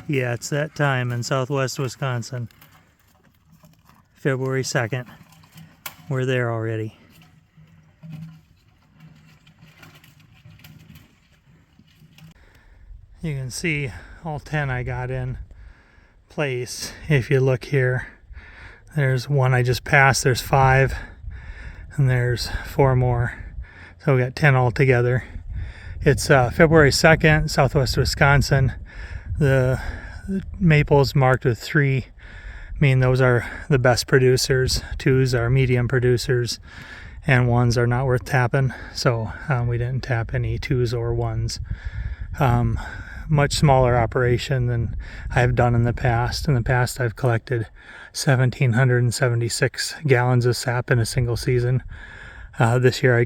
Yeah, it's that time in southwest Wisconsin. February 2nd. We're there already. You can see all 10 I got in place. If you look here, there's one I just passed, there's 5, and there's 4 more. So we got 10 altogether. It's February 2nd, southwest Wisconsin. The maples marked with 3 mean those are the best producers. 2s are medium producers, and 1s are not worth tapping. So we didn't tap any 2s or 1s. Much smaller operation than I've done in the past. In the past, I've collected 1,776 gallons of sap in a single season. This year,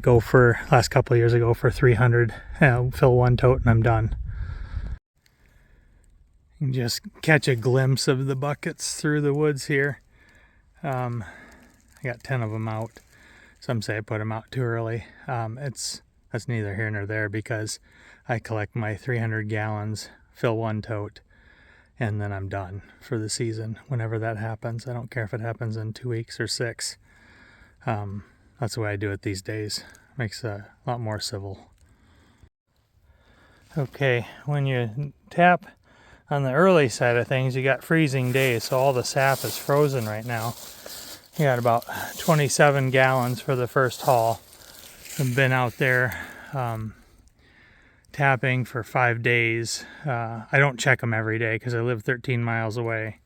last couple of years, I go for 300. Fill 1 tote and I'm done. You can just catch a glimpse of the buckets through the woods here. I got 10 of them out. Some say I put them out too early. That's neither here nor there because I collect my 300 gallons, fill 1 tote, and then I'm done for the season. Whenever that happens, I don't care if it happens in 2 weeks or 6. That's the way I do it these days. Makes a lot more civil. Okay, when you tap on the early side of things, you got freezing days, so all the sap is frozen right now. You got about 27 gallons for the first haul. I've been out there tapping for 5 days. I don't check them every day because I live 13 miles away.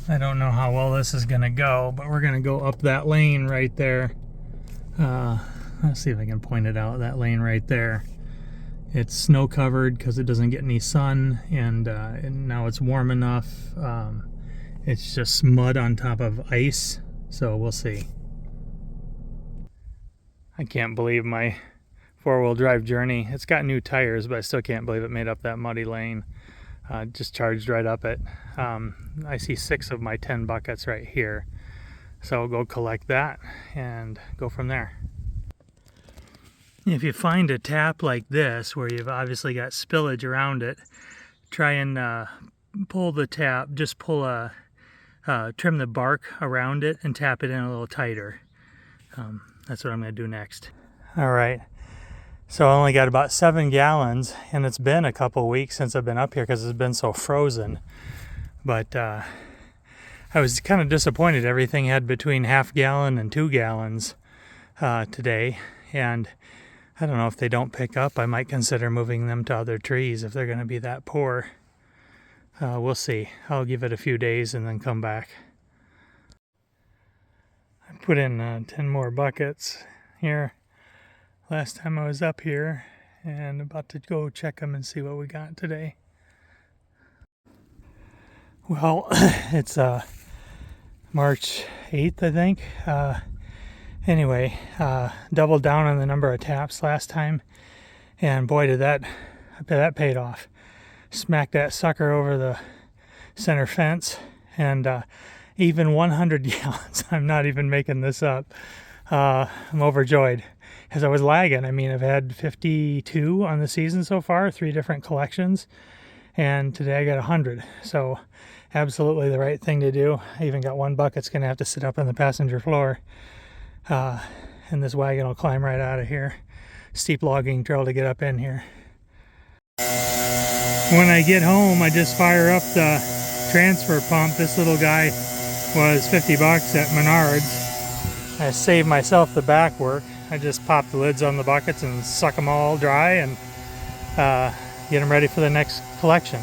I don't know how well this is going to go, but we're going to go up that lane right there. Let's see if I can point it out, that lane right there. It's snow covered because it doesn't get any sun, and now it's warm enough. It's just mud on top of ice, so we'll see. I can't believe my 4-wheel drive journey. It's got new tires, but I still can't believe it made up that muddy lane. Just charged right up it. I see 6 of my 10 buckets right here. So I'll go collect that and go from there. If you find a tap like this, where you've obviously got spillage around it, try and pull the tap, just trim the bark around it and tap it in a little tighter. That's what I'm going to do next. All right, so I only got about 7 gallons, and it's been a couple weeks since I've been up here because it's been so frozen. But I was kind of disappointed. Everything had between half gallon and 2 gallons today, and I don't know if they don't pick up. I might consider moving them to other trees if they're going to be that poor. We'll see. I'll give it a few days and then come back. I put in 10 more buckets here last time I was up here, and about to go check them and see what we got today. Well, it's March 8th, I think. Anyway, doubled down on the number of taps last time, and boy, did that paid off. Smacked that sucker over the center fence, and even 100 gallons. I'm not even making this up. I'm overjoyed because I was lagging. I mean, I've had 52 on the season so far, 3 different collections, and today I got 100. So absolutely the right thing to do. I even got 1 bucket's going to have to sit up on the passenger floor. And this wagon will climb right out of here. Steep logging trail to get up in here. When I get home, I just fire up the transfer pump. This little guy was 50 bucks at Menards. I saved myself the back work. I just pop the lids on the buckets and suck them all dry and get them ready for the next collection.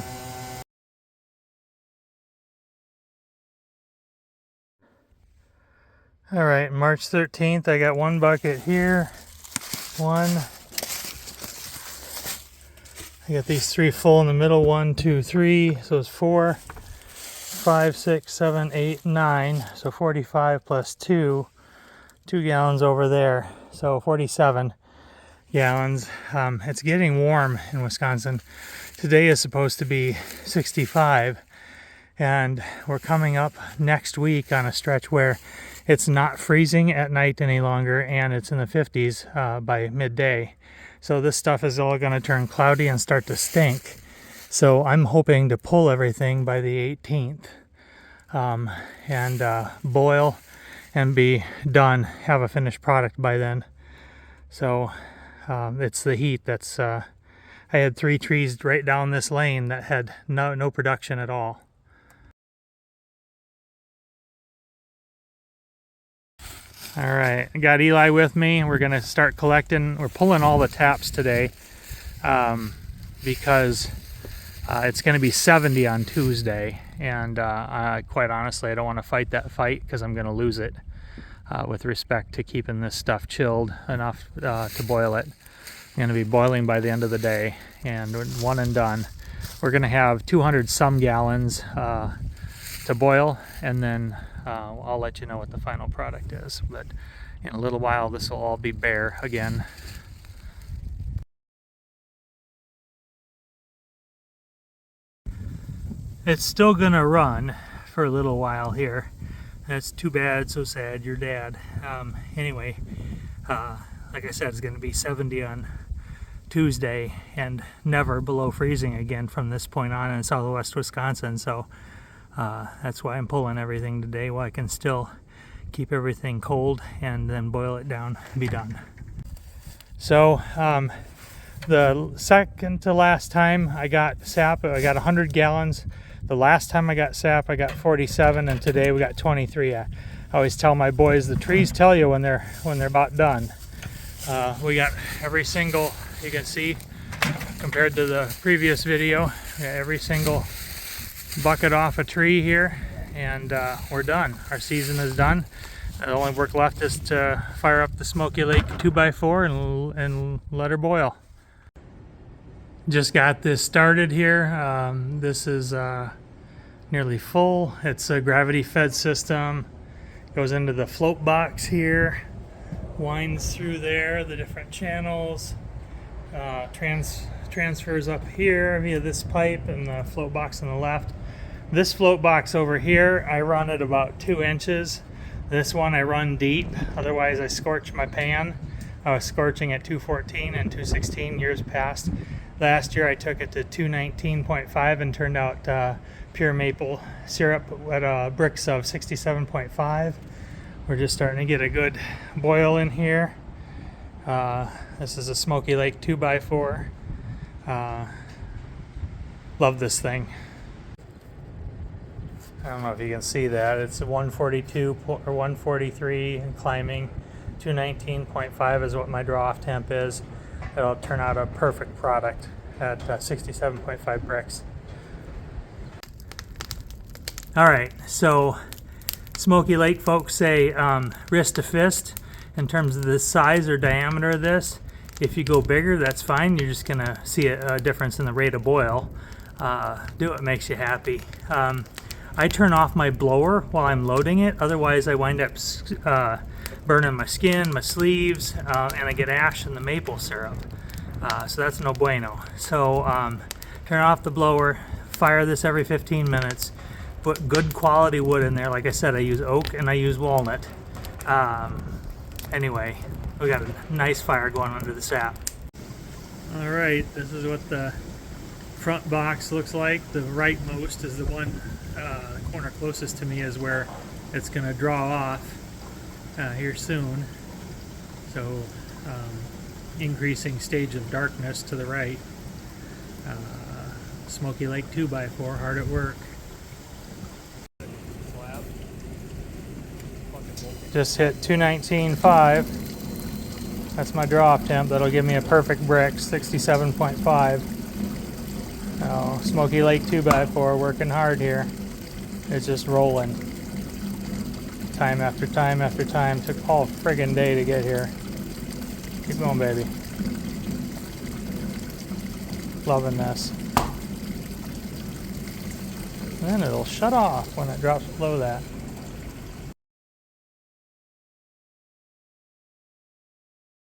All right, March 13th, I got 1 bucket here. 1. I got these 3 full in the middle. 1, 2, 3. So it's 4, 5, 6, 7, 8, 9. So 45 plus 2. 2 gallons over there. So 47 gallons. It's getting warm in Wisconsin. Today is supposed to be 65. And we're coming up next week on a stretch where it's not freezing at night any longer, and it's in the 50s by midday. So this stuff is all going to turn cloudy and start to stink. So I'm hoping to pull everything by the 18th and boil and be done, have a finished product by then. So it's the heat that's, I had 3 trees right down this lane that had no production at all. All right, I got Eli with me. We're gonna start collecting. We're pulling all the taps today because it's gonna be 70 on Tuesday, and quite honestly, I don't want to fight that fight because I'm gonna lose it with respect to keeping this stuff chilled enough to boil it. I'm gonna be boiling by the end of the day, and one and done. We're gonna have 200 some gallons to boil, and then I'll let you know what the final product is. But in a little while, this will all be bare again. It's still gonna run for a little while here. That's too bad, so sad, your dad. Anyway, like I said, it's gonna be 70 on Tuesday and never below freezing again from this point on in southwest Wisconsin. So that's why I'm pulling everything today, while I can still keep everything cold and then boil it down and be done. So the second to last time I got sap, I got 100 gallons. The last time I got sap, I got 47, and today we got 23. I always tell my boys, the trees tell you when they're about done. We got every single, you can see, compared to the previous video, we got every single bucket off a tree here, and we're done. Our season is done. The only work left is to fire up the Smoky Lake 2x4 and let her boil. Just got this started here. This is nearly full. It's a gravity fed system. Goes into the float box here, winds through there, the different channels, transfers up here via this pipe and the float box on the left. This float box over here, I run at about 2 inches. This one I run deep, otherwise I scorch my pan. I was scorching at 214 and 216 years past. Last year I took it to 219.5 and turned out pure maple syrup at bricks of 67.5. We're just starting to get a good boil in here. This is a Smoky Lake 2x4. Love this thing. I don't know if you can see that. It's a 142 or 143 and climbing. 219.5 is what my draw off temp is. It'll turn out a perfect product at 67.5 bricks. All right, so Smoky Lake folks say wrist to fist in terms of the size or diameter of this. If you go bigger, that's fine. You're just gonna see a difference in the rate of boil. Do what makes you happy. I turn off my blower while I'm loading it, otherwise I wind up burning my skin, my sleeves, and I get ash in the maple syrup. So that's no bueno. So turn off the blower, fire this every 15 minutes, put good quality wood in there. Like I said, I use oak and I use walnut. Anyway, we got a nice fire going under the sap. All right, this is what the front box looks like. The rightmost is the one corner closest to me is where it's going to draw off here soon. So increasing stage of darkness to the right. Smoky Lake 2x4, hard at work. Just hit 219.5. That's my draw off temp. That'll give me a perfect brick, 67.5. Smoky Lake 2x4, working hard here. It's just rolling. Time after time after time. Took all friggin' day to get here. Keep going, baby. Loving this. And then it'll shut off when it drops below that.